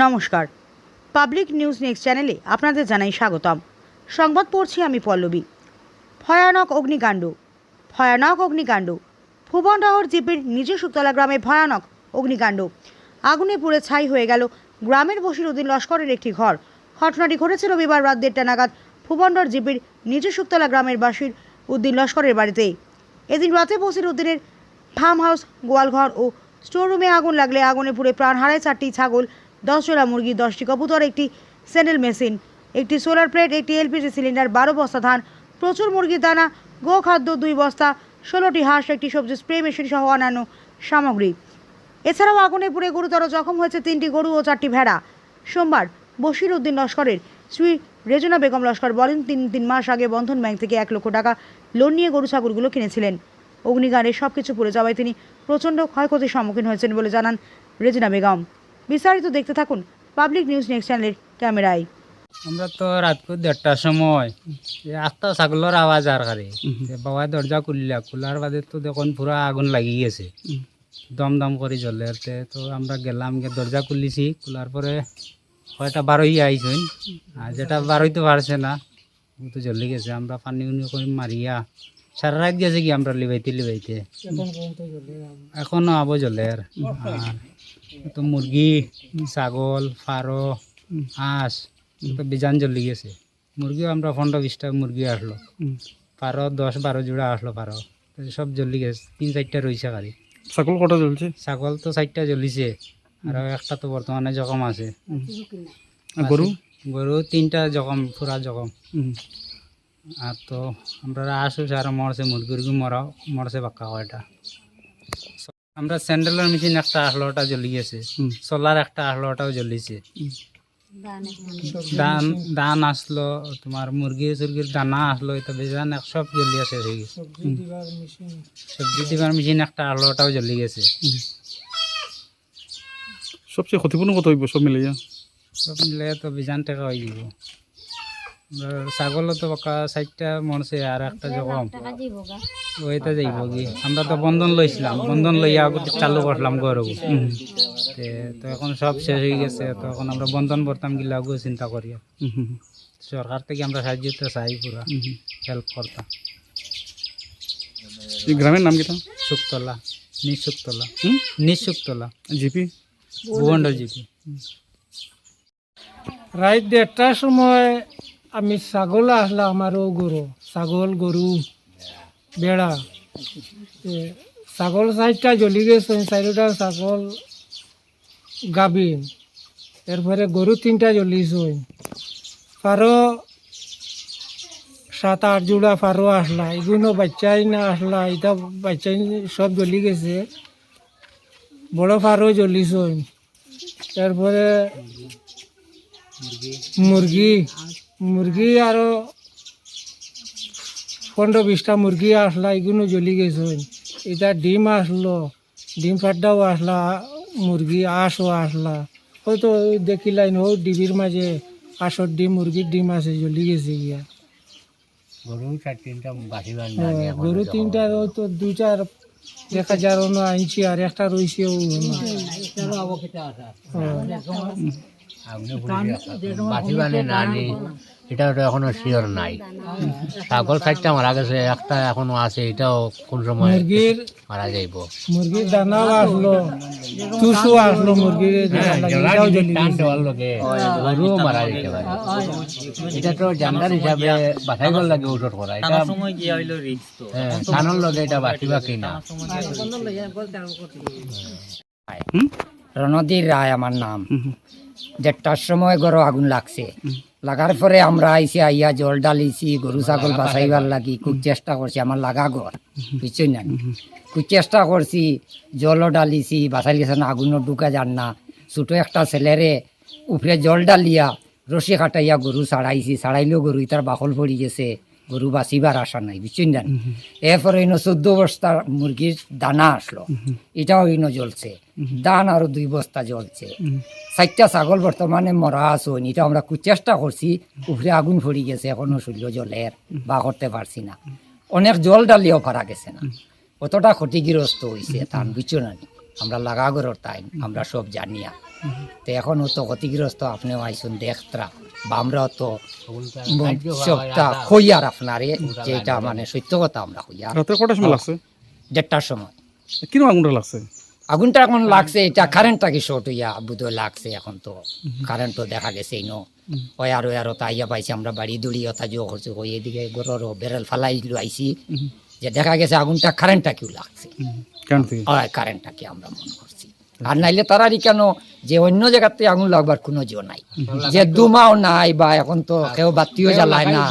নমস্কার, public news next চ্যানেলে আপনাদের জানাই স্বাগতম। সংবাদ পড়ছি আমি পল্লবী। ভয়ানক অগ্নিকাণ্ড ভুবনডহর জিপির নিজ শুকতলা গ্রামে ভয়ানক অগ্নিকাণ্ড। আগুনে পুড়ে ছাই হয়ে গেল গ্রামের বশিরউদ্দিন লস্করের একটি ঘর। ঘটনাটি ঘটেছে রবিবার রাত 1:30 নাগাদ ভুবনডহর জিপির নিজ শুকতলা গ্রামের বশিরউদ্দিন লস্করের বাড়িতে। এদিন রাতে বশিরউদ্দিনের ফার্ম হাউস, গোয়ালঘর ও স্টোররুমে আগুন লাগলে আগুনে পুড়ে প্রাণ হারায় 4টি ছাগল, 10 জোড়া মুরগি, 10টি কবুতর, একটি স্যান্ডেল মেশিন, একটি সোলার প্লেট, একটি এলপিজি সিলিন্ডার, 12 বস্তা ধান, প্রচুর মুরগির দানা, গোখাদ্য 2 বস্তা, 16টি হাঁস, একটি সবজি স্প্রে মেশিন সহ অন্যান্য সামগ্রী। এছাড়াও আগুনে পুড়ে গুরুতর জখম হয়েছে 3টি গরু ও 4টি ভেড়া। সোমবার বশিরউদ্দিন লস্করের স্ত্রী রেজনা বেগম লস্কর বলেন, 3 মাস আগে বন্ধন ব্যাংক থেকে 1 লক্ষ টাকা লোন নিয়ে গরু ছাগলগুলো কিনেছিলেন। অগ্নিকাণ্ডে সবকিছু পুড়ে যাওয়ায় তিনি প্রচণ্ড ক্ষয়ক্ষতির সম্মুখীন হয়েছেন বলে জানান রেজনা বেগম। বিস্তারিত দেখতে থাকুন পাবলিক নিউজ নেক্সট চ্যানেলের ক্যামেরায়। আমরা তো রাত 1:30টার সময় একটা ছাগলের আওয়াজ আর কারে বাবা দরজা খোলার বাদে তো দেখুন পুরা আগুন লাগি গেছে, দম করে জ্বলে। তো আমরা গেলাম, গিয়ে দরজা খুলিছি, খোলার পরে কয়টা বারোই আইসুন, আর যেটা বারোইতে পারছে না তো জ্বলে গেছে। আমরা পানি করে মারিয়া সারা রাত গেছে কি আমরা লিবাইতে এখনো আবো জ্বলে। আর তো মুরগি, ছাগল, ফারো, হাঁস তো বিজান জ্বলি গেছে। মুরগিও আমরা 15-20টা মুরগি আসলো, ফারো 10-12 জোড়া আসলো, ফারো সব জ্বলি গেছে। 3-4টা রয়েছে গাড়ি। ছাগল কটা জ্বলছে? ছাগল তো 4টা জ্বলিছে, আর একটা তো বর্তমানে জখম আছে। গরু 3টা জখম, পুরা জখম। আর তো আমরা আসু সারা মরছে, মুরগি মরছে বাক্কা কয়টা। আমরা স্যান্ডেলের মেশিন একটা আসলো, ওটা জ্বলি গেছে। সোলার একটা আসলো, ওটাও জ্বলিছে। দান আসলো, তোমার মুরগির দানা আসলো, এটা বেজান সব জ্বলি আছে। সবজি দিবার মেশিন একটা আসলো, ওটাও জ্বলি গেছে। সবচেয়ে ক্ষতিপূর্ণ কত হইব সব মিলে? সব মিলে তো বেজান টাকা হয়ে যাব। ছাগলও তো বাক্কা 4টা মরছে, আর একটা জখম, ওইটা যাইব কি। আমরা তো বন্ধন লইছিলাম, বন্ধন লইয়া চালু করলাম গরু, তো এখন সব শেষ হয়ে গেছে। তো এখন আমরা বন্ধন ভরতাম গিলা চিন্তা করি। সরকার থেকে আমরা সাহায্য চাই, পুরা হেল্প করতাম। এই গ্রামের নাম কিটা? শুকতলা, নিজ শুকতলা জিপি, ভুবনডহর জিপি। রাত 1:30টার সময় আমি ছাগল আসলাম, আমারও ছাগল, গরু, বেড়া। ছাগল 4টা জ্বলি গেছে, 4টা ছাগল গাভিন। এরপরে গরু 3টা জ্বলিছে। ফারো 7-8 জোড়া ফারো আসলা, এগুলো বাচ্চাই না আসলা, এটা বাচ্চাই সব জ্বলি গেছে। বড় ফারো জ্বলিছে। তারপরে মুরগি আরো 15-20টা মুরগি আসলা, এগুলো জ্বলি গেছে। এটা ডিম আসলো, ডিম ফাটাও আসলা, মুরগি আঁশও আসলা। হয়তো দেখিলাই ও ডিবির মাঝে আঁশর ডিম, মুরগির ডিম আছে, জ্বলি গেছে গিয়া। গরু 3টা হয়তো 2টার দেখা যার আনছি, আর একটা রয়েছে। এটা এখনো শিওর নাই। ছাগল 4টা মারা গেছে, একটা এখনো আছে, এটাও কোন সময় মারা যাইব। মুরগির দানাও আসলো, তুষও আসলো, মুরগির গরু মারা যেতে পারে। এটা তো জানদার হিসাবে বাছাই করার লাগে ওষুধ করা। এটা থানার লগে এটা বাকি না। রণধীর রায় আমার নাম। 1:30টার সময় গরু আগুন লাগছে, লাগার পরে আমরা আইসি, আইয়া জল ডালিছি, গরু ছাগল বাঁচাইবার লাগি খুব চেষ্টা করছি। আমার লাগা ঘর, বুঝছই না, খুব চেষ্টা করছি, জলও ডালিছি, বাঁচাই গেছে না, আগুনও ঢুকা যান না। ছোটো একটা ছেলেরে উপরে জল ডালিয়া রশি কাটাইয়া গরু ছাড়াইছি, ছাড়াইলেও গরু তার বাকল পড়ি গেছে, গরু বাঁচিবার আশা নাই, বুঝছেন না। এরপরে 14 বস্তা মুরগির দানা আসলো, এটাও জ্বলছে। ধান আরো 2 বস্তা জ্বলছে। 4টা ছাগল বর্তমানে মরা আসুন, এটা আমরা খুব চেষ্টা করছি, উপরে আগুন পড়ি গেছে, এখনো শরীর জলের বা করতে পারছি না। অনেক জল ডালিও পারা গেছে না। কতটা ক্ষতিগ্রস্ত হয়েছে তার বুঝছো না নি? আমরা লাগাগরের টাইম আমরা সব জানিয়া তো এখন তো ক্ষতিগ্রস্ত আপনিও আইসুন দেখতরা বা আমরাও তো সবটা হইয়ার আপনারে যেটা মানে সত্য কথা আমরা হইয়ার রাতে কটার সময় লাগছে 1:30টার সময় কিরকম আগুনটা লাগছে? আগুনটা এখন লাগছে এটা কারেন্টটা কি শর্ট হইয়া বুধ লাগছে এখন তো কারেন্ট তো দেখা গেছে ওয়ারও তাইয়া পাইছি আমরা বাড়ি দৌড়ি অথা জো করছে ওই এদিকে গররও বেরেল ফালাই আইছি যে দেখা গেছে আগুনটা কারেন্টটা কিউ লাগছে কেন থেকে? কারেন্টটা কি আমরা মনে করছি আর নাইলে তারারই কেন যে অন্য জায়গাতে আগুন লাগবার কোনো জো নাই যে দুমাও নাই বা এখন তো কেউ বাতিও জ্বালায় না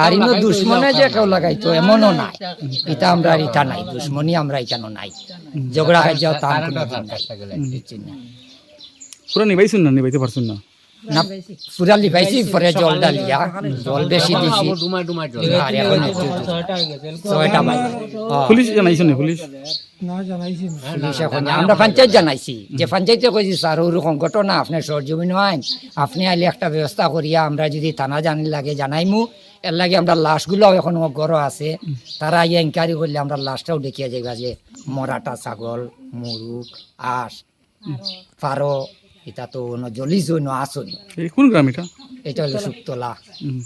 আর ইনো দুশ্মনে যে কেউ লাগাইতো এমনও নাই এটা আমরা আর ইটা নাই দুশ্মনী আমরা এখানে নাই ঝগড়া খাই যাও তার কোনো দিন নাই পুরো নিবাইছেন না, নিবাইতে পারছেন না? না পুরা লিভাইছি পরে জল ডালিয়া জল বেশি দিছি আর এখন একটু 6টা বাজে পুলিশ জানাইছেন না? পুলিশ না জানাইছি না। পুলিশ এখন আমরা পঞ্চায়েত জানাইছি যে পঞ্চায়েতে কইছি স্যার ওরকম ঘটনা আপনার সরজমিন হয় আপনি আইলে একটা ব্যবস্থা করিয়া আমরা যদি থানা জানি লাগে জানাইমু এর লাগে আমরা লাশগুলোও এখন গড় আছে তারা ইয়ে ইনকোয়ারি করলে আমরা লাশটাও দেখিয়া যাইবা যে মরাটা ছাগল মুরুগ আঁশ ফারো এটা তো জলিস আসন এই কোন গ্রাম এটা? এটা হলো শুকতলা হুম।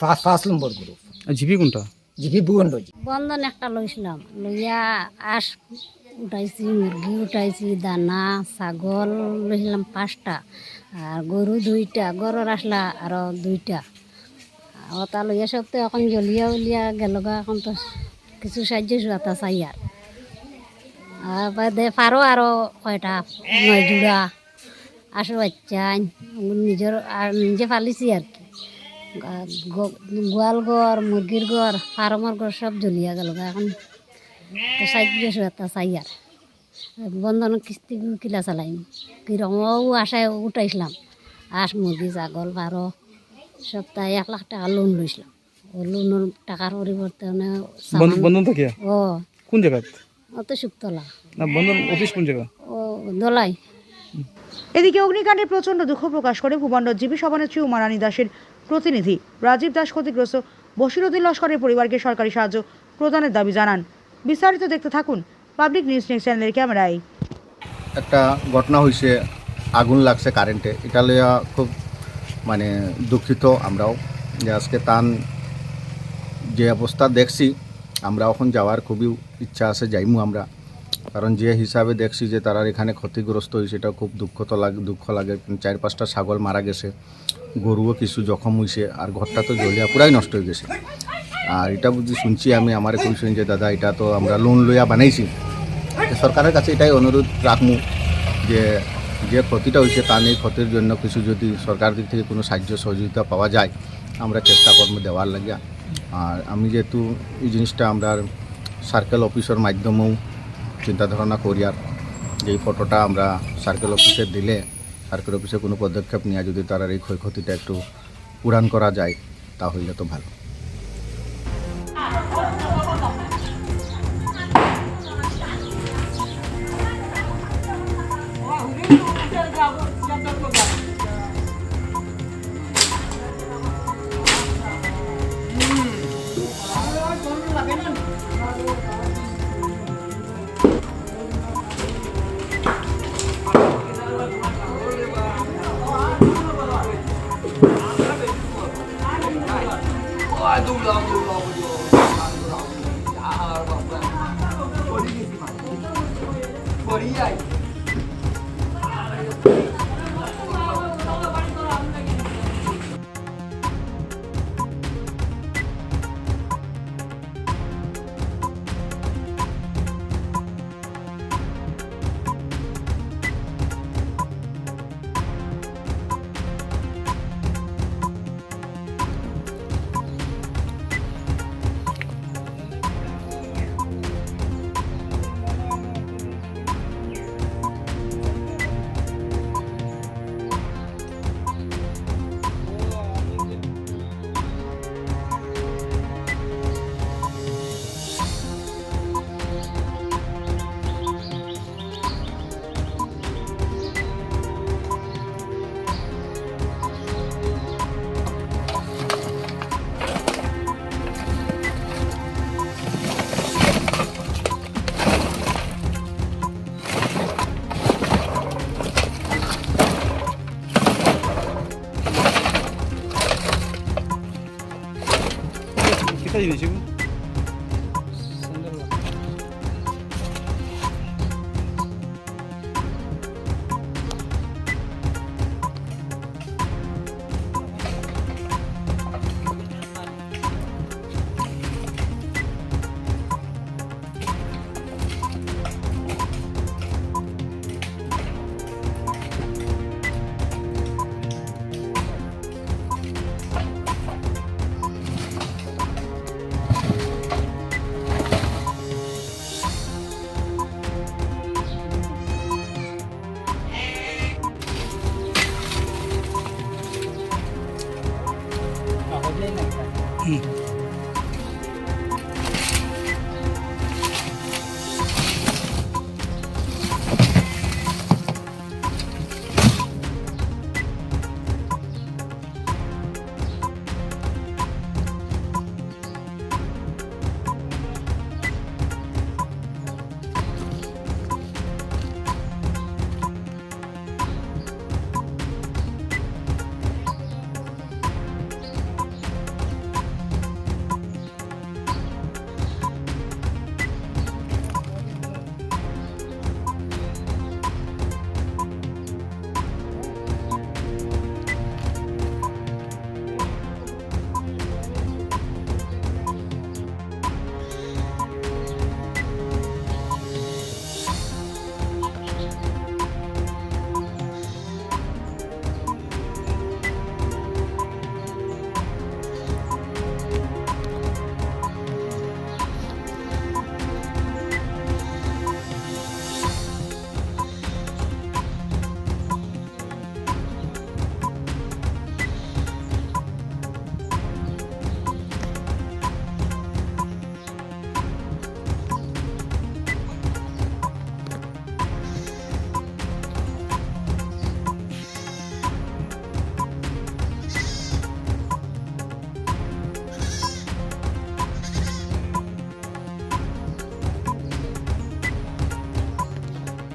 5 নম্বর গ্রুপ আর জিপি কোনটা? জিপি বুগন্ডজি বন্ধন একটা লইছিলাম লইয়া আঁশ উঠাইছি মুরগি উঠাইছি দানা ছাগল লইছিলাম 5টা আর গরু 2টা গরুর আসলা আরো 2টা ওটা লইয়া সব তো এখন জ্বলিয়া উলিয়া গেল এখন তো কিছু সাহায্য সুয়াতা চাই আর বাদে পারো আরো কয়টা 9 জোড়া আসো বাচ্চা নিজের আর নিজে ফালিছি আর কি গোয়াল ঘর মুরগির ঘর ফার্মের ঘর সব জ্বলিয়া গেল এখন তো সাইজ একটা চাই আর বন্ধন কিস্তি কিলা চালাইনি কিরকমও আশায় উঠাইছিলাম আঁশ মুরগি ছাগল পারো সপ্তাহে 1 লাখ টাকা লোন লইছিলাম ও লোনের টাকার পরিবর্তে বন্ধন থাকিয়া ও কোন জায়গা? অত শুকতলা না বন্ধন অফিস কোন জায়গা? ও দোলাই। এদিকে অগ্নিকাণ্ডে প্রচণ্ড দুঃখ প্রকাশ করে ভূবন্ডর জিপি সভানেত্রী উমারানী দাসের প্রতিনিধি রাজীব দাস ক্ষতিগ্রস্ত বশিরউদ্দিন লস্করের পরিবারকে সরকারি সাহায্য প্রদানের দাবি জানান। বিস্তারিত দেখতে থাকুন পাবলিক নিউজ নেক্সট চ্যানেলের ক্যামেরায়। একটা ঘটনা হয়েছে, আগুন লাগছে কারেন্টে, এটা লইয়া খুব মানে দুঃখিত আমরাও যে আজকে তান যে অবস্থা দেখছি আমরা এখন যাওয়ার খুবই ইচ্ছা আছে, যাইমু আমরা, কারণ যে হিসাবে দেখছি যে তারা এখানে ক্ষতিগ্রস্ত হয়েছে এটা খুব দুঃখ লাগে। 4-5টা ছাগল মারা গেছে, গরুও কিছু জখম হয়েছে আর ঘরটা তো জ্বলিয়া পুরাই নষ্ট হয়ে গেছে। আর এটা বুঝি শুনছি আমি আমার কইছেন যে দাদা এটা তো আমরা লোন লইয়া বানাইছি, সরকারের কাছে এটাই অনুরোধ রাখমু যে যে ক্ষতিটা হয়েছে তার এই ক্ষতির জন্য কিছু যদি সরকার দিক থেকে কোনো সাহায্য সহযোগিতা পাওয়া যায় আমরা চেষ্টা করবো দেওয়ার লাগিয়া। আর আমি যেহেতু এই জিনিসটা আমরা সার্কেল অফিসের মাধ্যমেও চিন্তা ধারণা করি আর যে ফটোটা আমরা সার্কেল অফিসে দিলে সার্কেল অফিসে কোনো পদক্ষেপ নেওয়া যদি তার এই ক্ষয়ক্ষতিটা একটু পূরণ করা যায় তাহলে তো ভালো। একটা জিনিস এগুলো। সহজেই নাই